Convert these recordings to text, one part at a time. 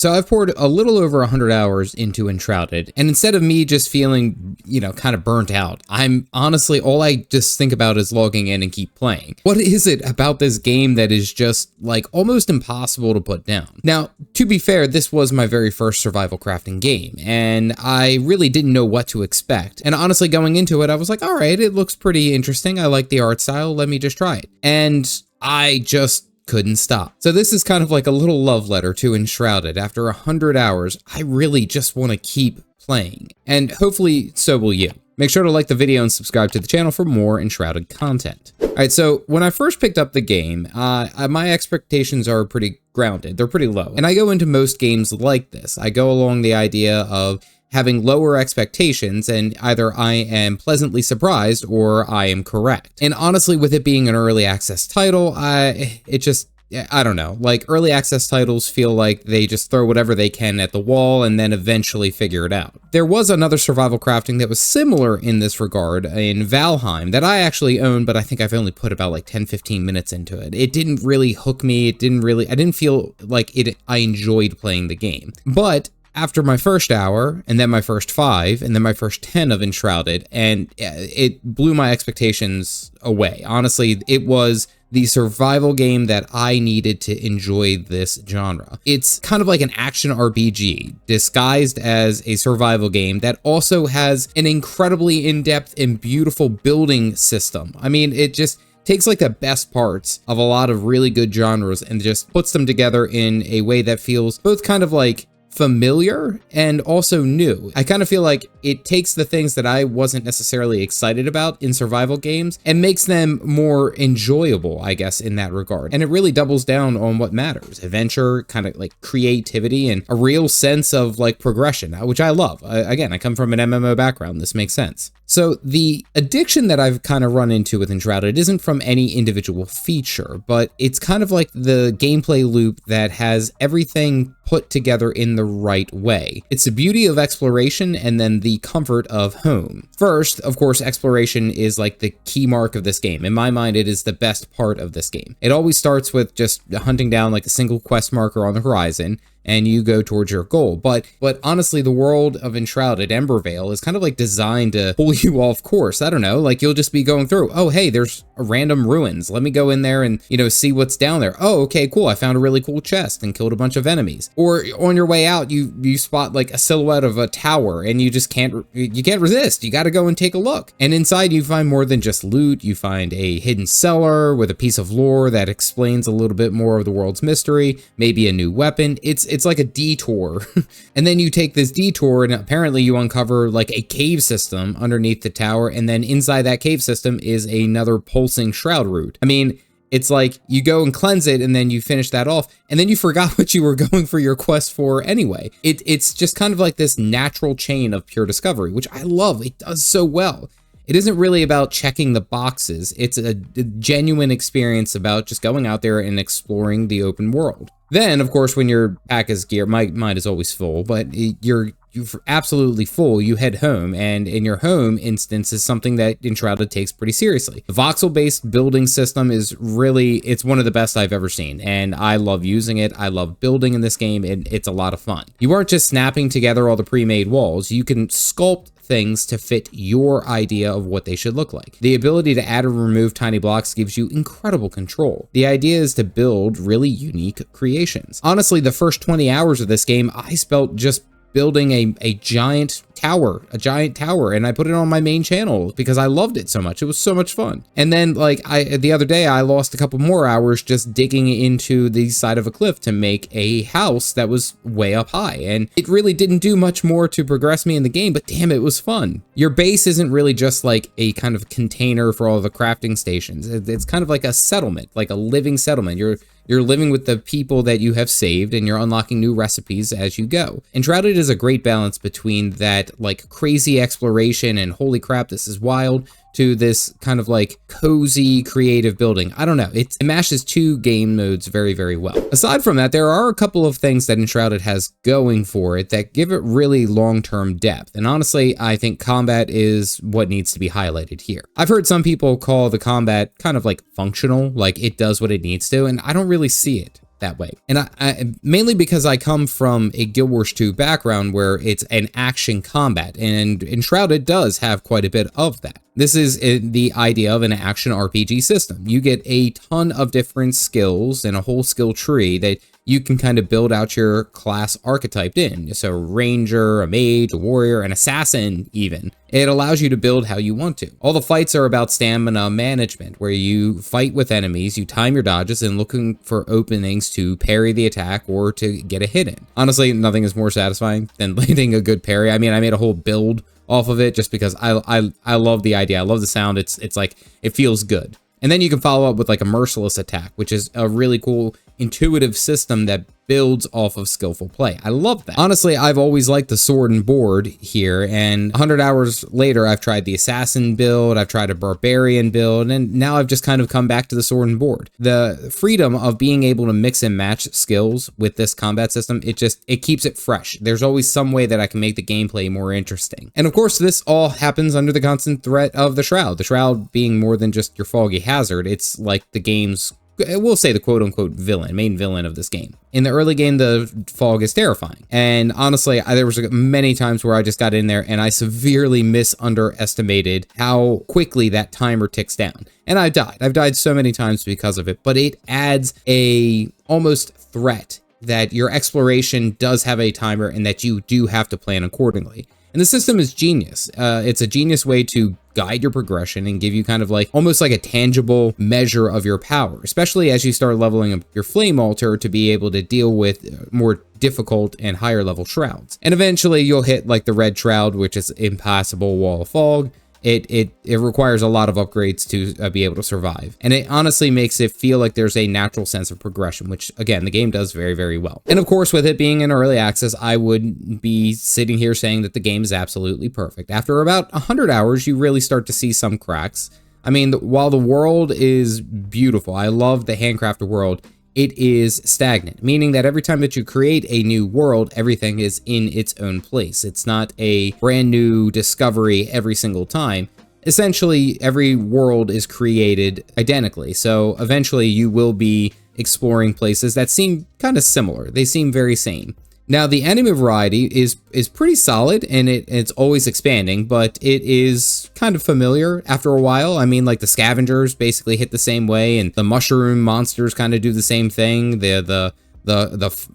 So I've poured a little over 100 hours into Enshrouded, and instead of me just feeling, kind of burnt out, I'm honestly, all I just think about is logging in and keep playing. What is it about this game that is just like almost impossible to put down? Now, to be fair, this was my very first survival crafting game, and I really didn't know what to expect. And honestly, going into it, I was like, all right, it looks pretty interesting. I like the art style. Let me just try it. And I just couldn't stop. So this is kind of like a little love letter to Enshrouded. After 100 hours, I really just want to keep playing, and hopefully so will you. Make sure to like the video and subscribe to the channel for more Enshrouded content. All right, so when I first picked up the game, my expectations are pretty grounded. They're pretty low. And I go into most games like this. I go along the idea of having lower expectations, and either I am pleasantly surprised or I am correct. And honestly, with it being an early access title, I don't know, like early access titles feel like they just throw whatever they can at the wall and then eventually figure it out. There was another survival crafting that was similar in this regard in Valheim that I actually own, but I think I've only put about like 10-15 minutes into it. It didn't really hook me. I didn't feel like I enjoyed playing the game. But after my first hour, and then my first 5, and then my first 10 of Enshrouded, and it blew my expectations away. Honestly, it was the survival game that I needed to enjoy this genre. It's kind of like an action RPG disguised as a survival game that also has an incredibly in-depth and beautiful building system. I mean, it just takes like the best parts of a lot of really good genres and just puts them together in a way that feels both kind of like familiar and also new. I kind of feel like it takes the things that I wasn't necessarily excited about in survival games and makes them more enjoyable, I guess, in that regard. And it really doubles down on what matters: adventure, kind of like creativity, and a real sense of like progression, which I love. Again, I come from an MMO background. This makes sense. So the addiction that I've kind of run into with Enshrouded isn't from any individual feature, but it's kind of like the gameplay loop that has everything put together in the right way. It's the beauty of exploration and then the comfort of home. First, of course, exploration is like the key mark of this game. In my mind, it is the best part of this game. It always starts with just hunting down like a single quest marker on the horizon, and you go towards your goal. But honestly, the world of Enshrouded, Embervale, is kind of like designed to pull you off course. I don't know, like you'll just be going through, oh, hey, there's a random ruins. Let me go in there and, see what's down there. Oh, okay, cool. I found a really cool chest and killed a bunch of enemies. Or on your way out, you spot like a silhouette of a tower and you just can't resist. You got to go and take a look. And inside you find more than just loot. You find a hidden cellar with a piece of lore that explains a little bit more of the world's mystery, maybe a new weapon. It's like a detour. And then you take this detour and apparently you uncover like a cave system underneath the tower, and then inside that cave system is another pulsing shroud root. I mean, it's like you go and cleanse it and then you finish that off and then you forgot what you were going for your quest for anyway. It's just kind of like this natural chain of pure discovery, which I love. It does so well. It isn't really about checking the boxes. It's a genuine experience about just going out there and exploring the open world. Then, of course, when your pack is gear, mine is always full, but you're absolutely full, you head home, and in your home instance is something that Enshrouded takes pretty seriously. The voxel-based building system is it's one of the best I've ever seen, and I love using it. I love building in this game, and it's a lot of fun. You aren't just snapping together all the pre-made walls, you can sculpt things to fit your idea of what they should look like. The ability to add or remove tiny blocks gives you incredible control. The idea is to build really unique creations. Honestly, the first 20 hours of this game, I spent just building a giant tower, and I put it on my main channel because I loved it so much. It was so much fun. And then like the other day, I lost a couple more hours just digging into the side of a cliff to make a house that was way up high. And it really didn't do much more to progress me in the game, but damn, it was fun. Your base isn't really just like a kind of container for all the crafting stations. It's kind of like a settlement, like a living settlement. You're living with the people that you have saved, and you're unlocking new recipes as you go. Enshrouded is a great balance between that like crazy exploration and holy crap, this is wild, to this kind of like cozy creative building. I don't know, it mashes two game modes very, very well. Aside from that, there are a couple of things that Enshrouded has going for it that give it really long-term depth. And honestly, I think combat is what needs to be highlighted here. I've heard some people call the combat kind of like functional, like it does what it needs to, and I don't really see it. that way. And I mainly because I come from a Guild Wars 2 background where it's an action combat, and Enshrouded does have quite a bit of that. This is the idea of an action RPG system. You get a ton of different skills and a whole skill tree that you can kind of build out your class archetyped in. So ranger, a mage, a warrior, an assassin even. It allows you to build how you want to. All the fights are about stamina management, where you fight with enemies, you time your dodges, and looking for openings to parry the attack or to get a hit in. Honestly, nothing is more satisfying than landing a good parry. I mean, I made a whole build off of it just because I love the idea. I love the sound. It's like, it feels good. And then you can follow up with like a merciless attack, which is a really cool intuitive system that builds off of skillful play. I love that. Honestly, I've always liked the sword and board here, and 100 hours later, I've tried the assassin build, I've tried a barbarian build, and now I've just kind of come back to the sword and board. The freedom of being able to mix and match skills with this combat system, it keeps it fresh. There's always some way that I can make the gameplay more interesting. And of course, this all happens under the constant threat of the Shroud. The Shroud being more than just your foggy hazard, it's like the game's, we'll say, the quote-unquote main villain of this game. In the early game, the fog is terrifying. And honestly, there was many times where I just got in there and I severely underestimated how quickly that timer ticks down. And I've died so many times because of it, but it adds a almost threat that your exploration does have a timer and that you do have to plan accordingly. And the system is genius. It's a genius way to guide your progression and give you kind of like almost like a tangible measure of your power, especially as you start leveling up your flame altar to be able to deal with more difficult and higher level shrouds. And eventually you'll hit like the red shroud, which is impassable wall of fog. It requires a lot of upgrades to be able to survive. And it honestly makes it feel like there's a natural sense of progression, which again, the game does very, very well. And of course, with it being in early access, I would be sitting here saying that the game is absolutely perfect. After about 100 hours, you really start to see some cracks. I mean, while the world is beautiful, I love the handcrafted world, it is stagnant, meaning that every time that you create a new world, everything is in its own place. It's not a brand new discovery every single time. Essentially, every world is created identically. So eventually you will be exploring places that seem kind of similar. They seem very same. Now, the enemy variety is pretty solid, and it's always expanding, but it is kind of familiar after a while. I mean, like the scavengers basically hit the same way, and the mushroom monsters kind of do the same thing. The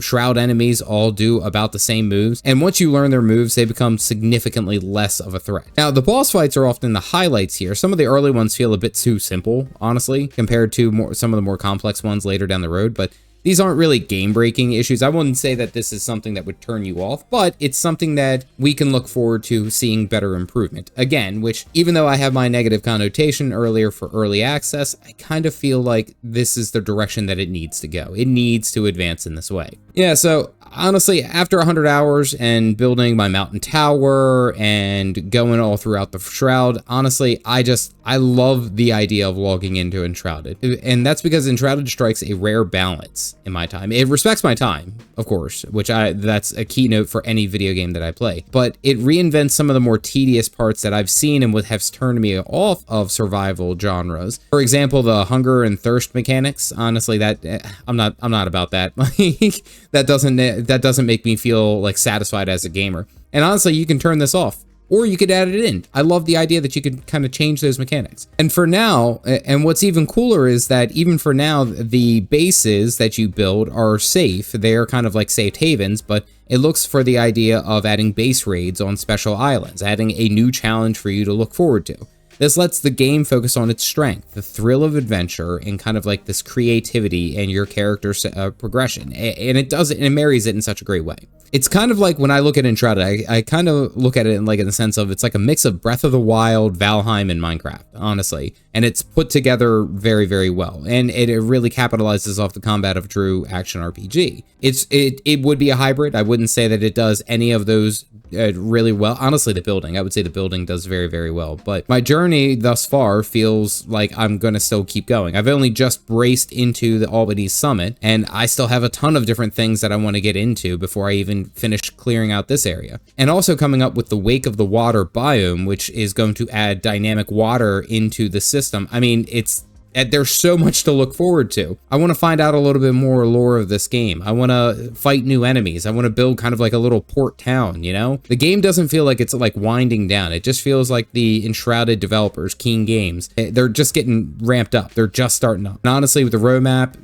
shroud enemies all do about the same moves, and once you learn their moves, they become significantly less of a threat. Now, the boss fights are often the highlights here. Some of the early ones feel a bit too simple, honestly, compared to some of the more complex ones later down the road, but these aren't really game-breaking issues. I wouldn't say that this is something that would turn you off, but it's something that we can look forward to seeing better improvement. Again, which, even though I have my negative connotation earlier for early access, I kind of feel like this is the direction that it needs to go. It needs to advance in this way. Yeah, so honestly, after 100 hours and building my mountain tower and going all throughout the Shroud, honestly, I love the idea of logging into Enshrouded. And that's because Enshrouded strikes a rare balance in my time. It respects my time, of course, that's a keynote for any video game that I play. But it reinvents some of the more tedious parts that I've seen and would have turned me off of survival genres. For example, the hunger and thirst mechanics. Honestly, I'm not about that. Like, that doesn't make me feel like satisfied as a gamer. And honestly, you can turn this off, or you could add it in. I love the idea that you could kind of change those mechanics. And for now, and what's even cooler is that even for now, the bases that you build are safe. They're kind of like safe havens, but it looks for the idea of adding base raids on special islands, adding a new challenge for you to look forward to. This lets the game focus on its strength, the thrill of adventure, and kind of like this creativity and your character's progression. And it marries it in such a great way. It's kind of like when I look at Enshrouded, I kind of look at it in the sense of it's like a mix of Breath of the Wild, Valheim, and Minecraft, honestly. And it's put together very, very well. And it really capitalizes off the combat of a true action RPG. It would be a hybrid. I wouldn't say that it does any of those really well. Honestly, I would say the building does very, very well. But my journey thus far feels like I'm going to still keep going. I've only just braced into the Albany Summit, and I still have a ton of different things that I want to get into before I even finish clearing out this area. And also coming up with the Wake of the Water biome, which is going to add dynamic water into the system. I mean, it's there's so much to look forward to. I want to find out a little bit more lore of this game. I want to fight new enemies. I want to build kind of like a little port town, you know? The game doesn't feel like it's like winding down. It just feels like the Enshrouded developers, Keen Games, they're just getting ramped up. They're just starting up. And honestly, with the roadmap,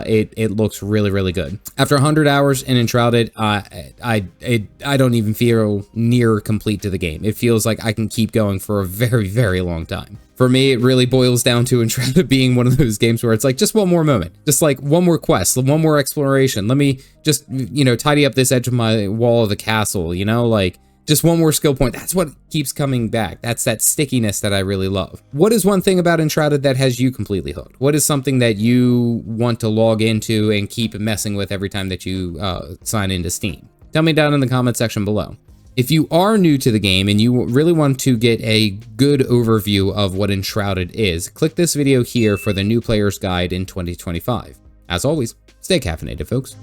it looks really, really good. After 100 hours in Enshrouded, I don't even feel near complete to the game. It feels like I can keep going for a very, very long time. For me, it really boils down to Enshrouded being one of those games where it's like, just one more moment, just like one more quest, one more exploration. Let me just, you know, tidy up this edge of my wall of the castle, you know, like just one more skill point. That's what keeps coming back. That's that stickiness that I really love. What is one thing about Enshrouded that has you completely hooked? What is something that you want to log into and keep messing with every time that you sign into Steam? Tell me down in the comment section below. If you are new to the game and you really want to get a good overview of what Enshrouded is, click this video here for the new player's guide in 2025. As always, stay caffeinated, folks.